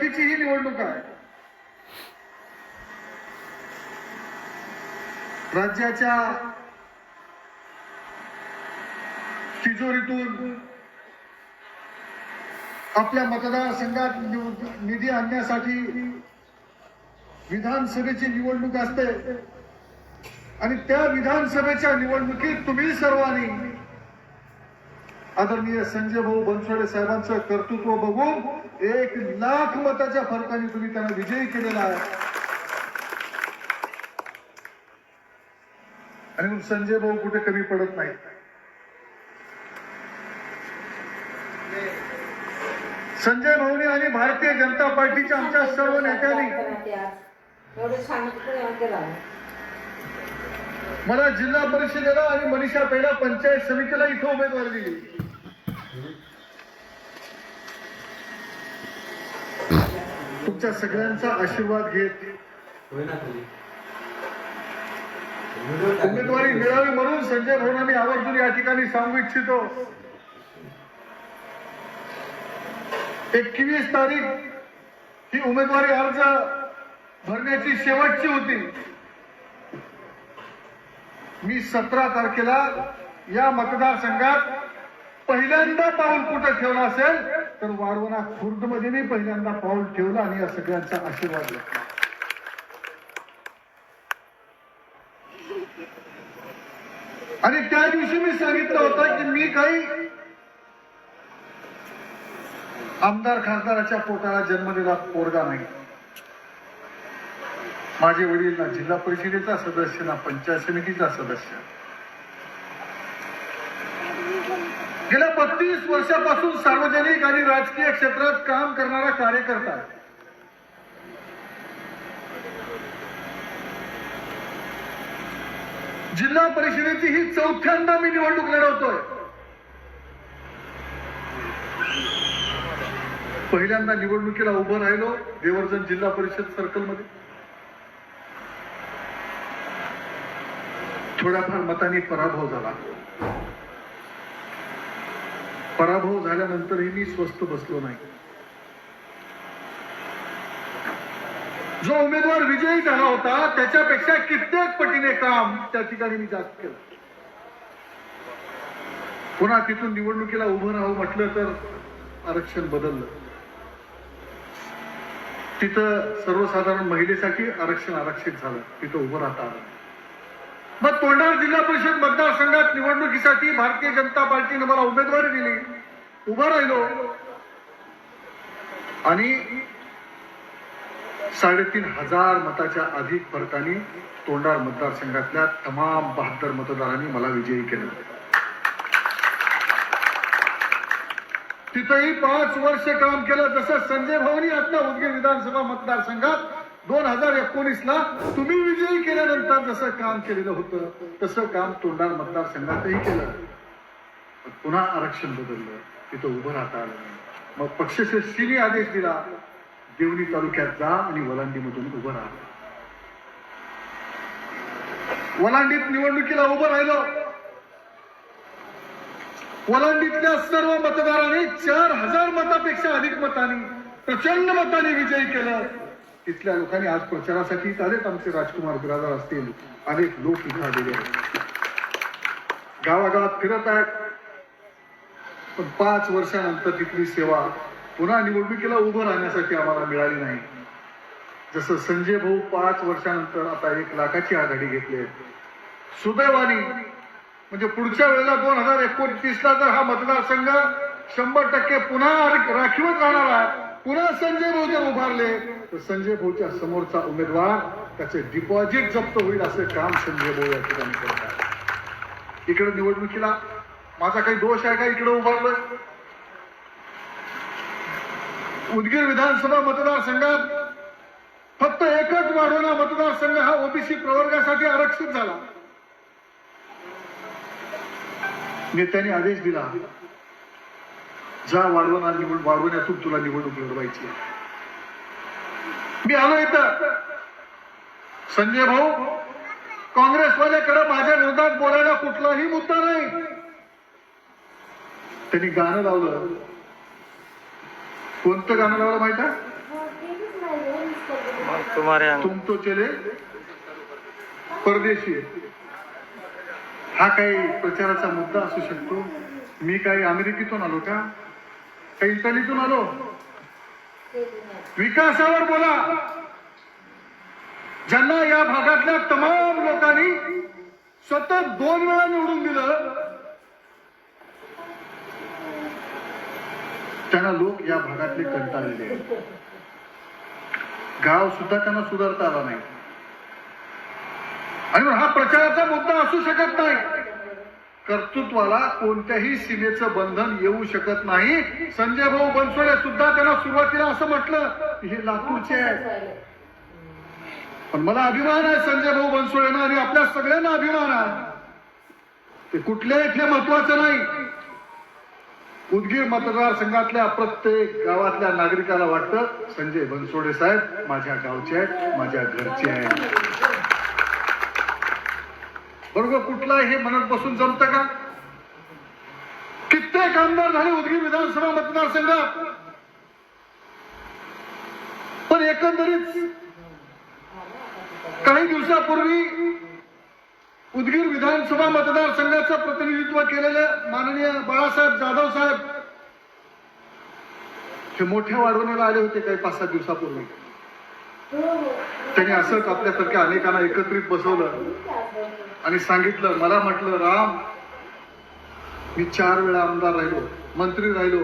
पार्टीची ही निवडणूक आहे. राज्याच्या तिजोरीतून आपल्या मतदारसंघात निधी आणण्यासाठी विधानसभेची निवडणूक असते आणि त्या विधानसभेच्या निवडणुकीत तुम्ही सर्वांनी आदरणीय संजय भाऊ बनसोडे साहेबांचं कर्तृत्व बघून 1,00,000 मताच्या फरकाने तुम्ही त्यांना विजयी केलेला आहे. आणि संजय भाऊ कुठे कमी पडत नाही. संजय भाऊनी आणि भारतीय जनता पार्टीच्या आमच्या सर्व नेत्यांनी मला जिल्हा परिषदेला आणि मनीषा पेढा पंचायत समितीला इथं उमेदवारी दिली. तुमच्या सगळ्यांचा आशीर्वाद घेत उमेदवारी मिळावी म्हणून संजय भाऊंना मी आवर्जून या ठिकाणी सांगू इच्छितो. 21 तारीख ही उमेदवारी अर्ज भरण्याची शेवटची होती. मी 17 तारखेला या मतदारसंघात पहिल्यांदा पाऊल कुठं ठेवला असेल तर वाढवणा खुर्द मध्ये मी पहिल्यांदा पाऊल ठेवलं आणि या सगळ्यांचा आशीर्वाद घेतला. आणि त्या दिवशी मी सांगितलं होतं की मी काही आमदार खासदाराच्या पोटाला जन्मलेला पोरगा नाही. माझे वडील ना जिल्हा परिषदेचा सदस्य ना पंचायत समितीचा सदस्य. गेल्या 35 वर्षापासून सार्वजनिक आणि राजकीय क्षेत्रात काम करणारा कार्यकर्ता. जिल्हा परिषदेची ही 4थ्यांदा मी निवडणूक लढवतोय. पहिल्यांदा निवडणुकीला उभं राहिलो देवर्जन जिल्हा परिषद सर्कलमध्ये. थोड्याफार मतांनी पराभव झाला. पराभव झाल्यानंतरही मी स्वस्थ बसलो नाही. जो उमेदवार विजयी झाला होता त्याच्यापेक्षा कित्येक पटीने काम त्या ठिकाणी मी जास्त केलं. पुन्हा तिथून निवडणुकीला उभं राहावं म्हटलं तर आरक्षण बदललं. तिथं सर्वसाधारण महिलेसाठी आरक्षण आरक्षित झालं. तिथं उभं राहता आलं. मग तोंडाळ जिल्हा परिषद मतदारसंघात निवडणुकीसाठी भारतीय जनता पार्टीने मला उमेदवारी दिली. उभा राहिलो आणि 3,500 मताच्या अधिक फरकाने तोंडाळ मतदारसंघातल्या तमाम 72 मतदारांनी मला विजयी केलं. तिथंही 5 वर्ष काम केलं. जसं संजय भाऊनी आता उदगीर विधानसभा मतदारसंघात 2019ला तुम्ही विजयी केल्यानंतर जसं काम केलेलं होतं तसं काम तोंडाळ मतदारसंघातही केलं. पुन्हा आरक्षण बदललं. तिथं उभं राहता आलं नाही. मग पक्षश्रेष्ठीने आदेश दिला देवणी तालुक्यात जा आणि वलांडीमधून उभं राहा. वलांडीत निवडणुकीला उभं राहिलो. वलांडीतल्या सर्व मतदारांनी 4,000 मतापेक्षा अधिक मतांनी प्रचंड मतांनी विजयी केलं. तिथल्या लोकांनी आज प्रचारासाठी आलेत. आमचे राजकुमार बिरादर असतील अनेक लोक इथं आलेले आहेत. गावागावात फिरत आहेत. पण 5 वर्षानंतर तिथली सेवा पुन्हा निवडणुकीला उभं राहण्यासाठी आम्हाला मिळाली नाही. जसं संजय भाऊ 5 वर्षानंतर आता 1,00,000ची आघाडी घेतली. सुदैवाने म्हणजे पुढच्या वेळेला 2029ला जर हा मतदारसंघ 100% पुन्हा राखीवच राहणार आहे. पुन्हा संजय भाऊ जर उभारले तर संजय भाऊच्या समोरचा उमेदवार त्याचे डिपॉझिट जप्त होईल असं काम संजय भाऊ या ठिकाणी करतात. इकडे निवडणुकीला माझा काही दोष आहे का? इकडे उभारलं. उदगीर विधानसभा मतदारसंघात फक्त एकच वाढवणा मतदारसंघ हा ओबीसी प्रवर्गासाठी आरक्षित झाला. नेत्यांनी आदेश दिला जा वाढवण्यातून तुला निवडणूक लढवायची. मी आलो इथं. संजय भाऊ काँग्रेसवाल्याकडे माझ्या विरोधात बोलायला कुठलाही मुद्दा नाही. त्यांनी गाणं लावलं. कोणतं गाणं लावलं माहित आहे? तुम तो चले परदेशी. हा काही प्रचाराचा मुद्दा असू शकतो. मी काही अमेरिकेतून आलो का, काही इटलीतून आलो? विकासावर बोला. ज्यांना या भागातल्या तमाम लोकांनी सतत 2 वेळा निवडून दिलं, त्यांना लोक या भागातले कंटाळलेले आहेत. गाव सुद्धा त्यांना सुधारता आला नाही. आणि हा प्रचाराचा मुद्दा असू शकत नाही. कर्तृत्वाला कोणत्याही सीमेचं बंधन येऊ शकत नाही. संजय भाऊ बनसोडे सुद्धा त्यांना सुरुवातीला असं म्हटलं हे लातूरचे आहे. पण मला अभिमान आहे संजय भाऊ बनसोडेंना आणि आपल्या सगळ्यांना अभिमान आहे. ते कुठल्या इथले महत्वाचं नाही. उदगीर मतदारसंघातल्या प्रत्येक गावातल्या नागरिकाला वाटतं संजय बनसोडे साहेब माझ्या गावचे आहेत, माझ्या घरचे आहेत. बरोबर, कुठला हे म्हणत बसून जमतं का? कित्येक आमदार झाले उदगीर विधानसभा मतदारसंघात, पण एकंदरीत काही दिवसापूर्वी उदगीर विधानसभा मतदारसंघाचं प्रतिनिधित्व केलेले माननीय बाळासाहेब जाधव साहेब हे मोठ्या वाढवणीला आले होते काही 5-7 दिवसापूर्वी. त्यांनी असंच आपल्यासारख्या अनेकांना एकत्रित बसवलं आणि सांगितलं, मला म्हटलं राम, मी 4 वेळा आमदार राहिलो, मंत्री राहिलो,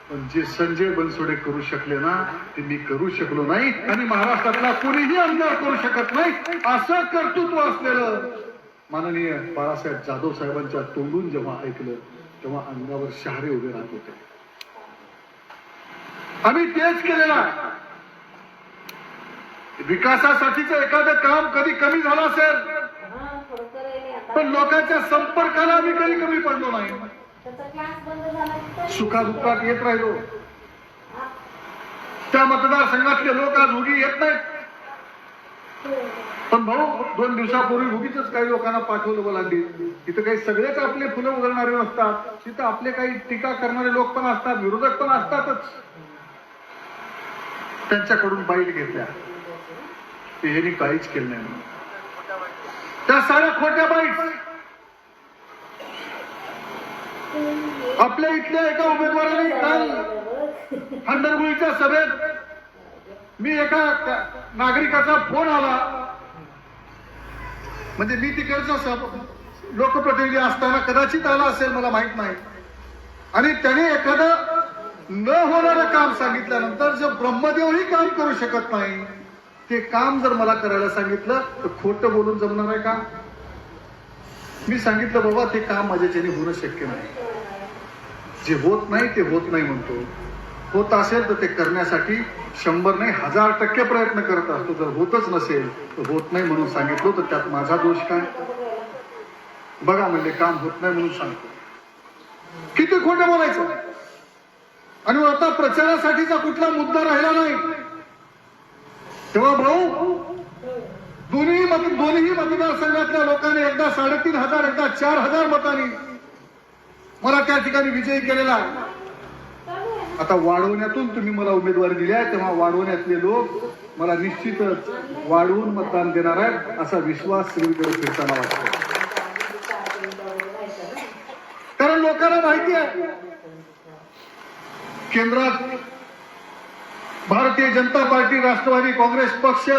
पण जे संजय बनसोडे करू शकले ना ते मी करू शकलो नाही आणि महाराष्ट्रातला कोणीही आमदार करू शकत नाही. असं कर्तृत्व असलेलं माननीय बाळासाहेब जाधव साहेबांच्या तोंडून जेव्हा ऐकलं तेव्हा अंगावर शहारे उभे राहत होते. आम्ही तेच केलेलं आहे. विकासासाठीचं एखादं काम कधी कमी झालं असेल पण लोकांच्या संपर्काला आम्ही कधी कमी पडलो नाही. सुखादुःखात येत राहिलो. त्या मतदारसंघातले लोक आज उगी येत नाहीत. पण भाऊ 2 दिवसापूर्वी उगीच काही लोकांना पाठवलं बोलांडी. तिथं काही सगळेच आपले फुलं उधळणारे नसतात. तिथं आपले काही टीका करणारे लोक पण असतात, विरोधक पण असतातच. त्यांच्याकडून बाईट घेतल्या, ह्यांनी काहीच केलं नाही. त्या साऱ्या खोट्या बाईट आपल्या इथल्या एका उमेदवाराने काल हंडरगुळीच्या सभेत मी एका नागरिकाचा फोन आला, म्हणजे मी तिकडचा लोकप्रतिनिधी असताना कदाचित आला असेल मला माहित नाही, आणि त्याने एखादं न होणारं काम सांगितल्यानंतर जे ब्रह्मदेवही काम करू शकत नाही ते काम जर मला करायला सांगितलं तर खोटं बोलून जमणार आहे का? मी सांगितलं बाबा ते काम माझ्याच्याने होणं शक्य नाही. जे होत नाही ते होत नाही म्हणतो. होत असेल तर ते करण्यासाठी 100 नाही 1000% प्रयत्न करत असतो. जर होतच नसेल तर होत नाही म्हणून सांगितलं तर त्यात माझा दोष काय? बघा म्हणजे काम होत नाही म्हणून सांगतो. किती खोटं बोलायचं. आणि आता प्रचारासाठीचा कुठला मुद्दा राहिला नाही. तेव्हा भाऊ दोन्ही मतदारसंघातल्या लोकांनी एकदा 3500 एकदा 4000 मतांनी मला त्या ठिकाणी विजयी केलेला आहे. आता वाढवण्यातून तुम्ही मला उमेदवारी दिली आहे तेव्हा वाढवण्यातले लोक मला निश्चितच वाढवून मतदान देणार आहेत असा विश्वास सगळीकडे फिरताना वाटतो. कारण लोकांना माहिती आहे केंद्रात भारतीय जनता पार्टी, राष्ट्रवादी काँग्रेस पक्ष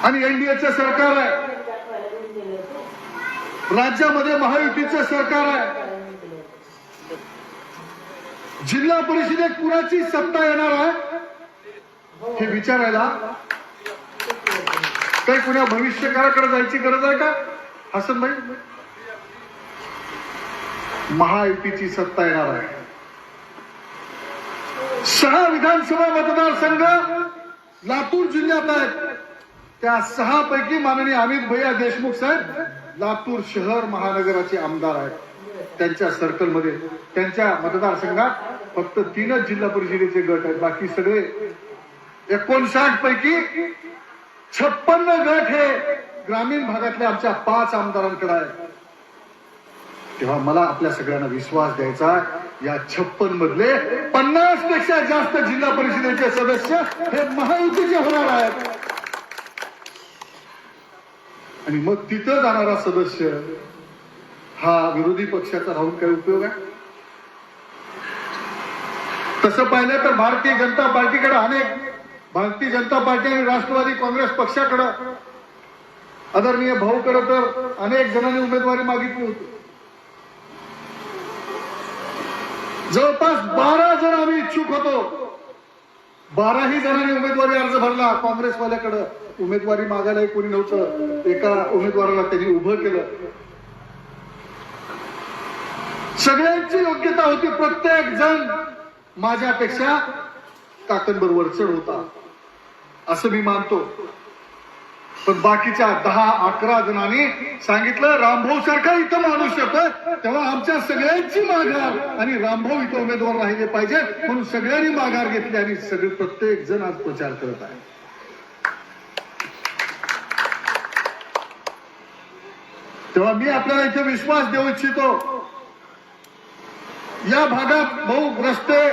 आणि एनडीएचं सरकार आहे. राज्यामध्ये महायुतीचं सरकार आहे. जिल्हा परिषदेत कुणाची सत्ता येणार आहे हे विचारायला काही कुणा भविष्यकाळाकडे जायची गरज आहे का हसन भाई? महायुतीची सत्ता येणार आहे. 6 विधानसभा मतदारसंघ लातूर जिल्ह्यात आहेत. त्या 6 पैकी माननीय अमित भैया देशमुख साहेब लातूर शहर महानगराचे आमदार आहेत. त्यांच्या सर्कलमध्ये त्यांच्या मतदारसंघात फक्त 3च जिल्हा परिषदेचे गट आहेत. बाकी सगळे 59 पैकी 56 गट हे ग्रामीण भागातल्या आमच्या 5 आमदारांकडे आहेत. तेव्हा मला आपल्या सगळ्यांना विश्वास द्यायचा, या 56 मधले 50 पेक्षा जास्त जिल्हा परिषदेचे सदस्य हे महायुतीचे होणार आहेत. आणि मग तिथं जाणारा सदस्य हा विरोधी पक्षाचा राहून काय उपयोग आहे? तसं पाहिलं तर भारतीय जनता पार्टी आणि राष्ट्रवादी काँग्रेस पक्षाकडे, आदरणीय भाऊकडे तर अनेक जणांनी उमेदवारी मागितली होती. जवळपास 12 जण आम्ही इच्छुक होतो. 12ही जणांनी उमेदवारी अर्ज भरला. काँग्रेसवाल्याकडे उमेदवारी मागायला कोणी नव्हतं. एका उमेदवाराला त्यांनी उभं केलं. सगळ्यांची योग्यता होती. प्रत्येक जण माझ्यापेक्षा काकांबरोबर चढ होता असं मी मानतो. पण बाकीच्या 10-11 जणांनी सांगितलं रामभाऊ सारखा इथं माणूस येतोय तेव्हा आमच्या सगळ्यांची माघार आणि रामभाऊ इथं उमेदवार राहिले पाहिजे म्हणून सगळ्यांनी माघार घेतली आणि सगळे प्रत्येक जण आज प्रचार करत आहे. तेव्हा मी आपल्याला इथे विश्वास देऊ इच्छितो, या भागात भाऊ रस्ते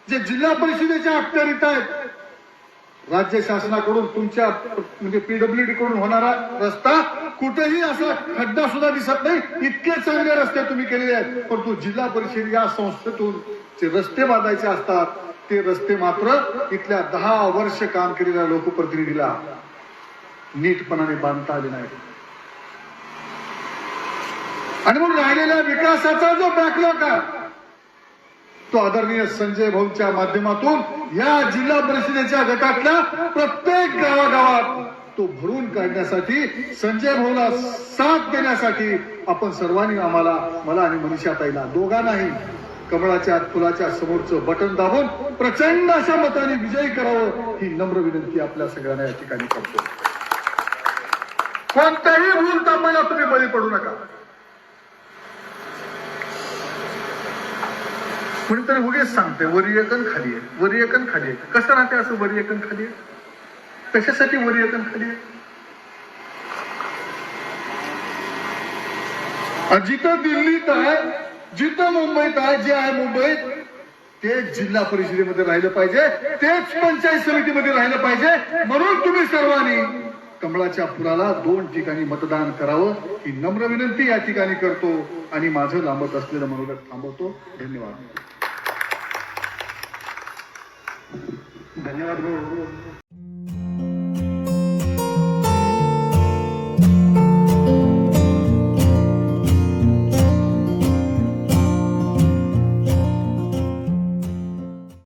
जे जिल्हा परिषदेच्या अखत्यारीत आहेत, राज्य शासनाकडून तुमच्या म्हणजे पीडब्ल्यूडी कडून होणारा रस्ता कुठेही असा खड्डा सुद्धा दिसत नाही. इतके चांगले रस्ते तुम्ही केलेले आहेत. परंतु जिल्हा परिषद या संस्थेतून जे रस्ते बांधायचे असतात ते रस्ते मात्र इथल्या 10 वर्ष काम केलेल्या लोकप्रतिनिधीला नीटपणाने बांधता आले नाही. आणि मग राहिलेल्या विकासाचा जो बॅकलॉग आहे तो आदरणीय संजय भाऊंच्या माध्यमातून या जिल्हा परिषदेच्या गटातल्या प्रत्येक गावागावात तो भरून काढण्यासाठी, संजय भाऊला साथ देण्यासाठी आपण सर्वांनी मला आणि मनीषाताईला दोघांनाही कमळाच्या फुलाच्या समोरचं बटन दाबून प्रचंड अशा मताने विजयी करावं ही नम्र विनंती आपल्या सगळ्यांना या ठिकाणी करतो. कोणत्याही भूल तापायला तुम्ही बळी पडू नका. कोणीतरी उगेच सांगते वरी एकन खाली आहे, वरी एकन खाली आहे. कसं राहते असं वरी एकन खाली आहे? कशासाठी वरी एकन खाली आहे? जिथं दिल्लीत आहे, जिथं मुंबईत आहे, जे आहे मुंबईत ते जिल्हा परिषदेमध्ये राहिलं पाहिजे, तेच पंचायत समितीमध्ये राहिलं पाहिजे. म्हणून तुम्ही सर्वांनी कमळाच्या फुलाला 2 ठिकाणी मतदान करावं ही नम्र विनंती या ठिकाणी करतो आणि माझं लांबत असलेलं मनोगत थांबवतो. धन्यवाद.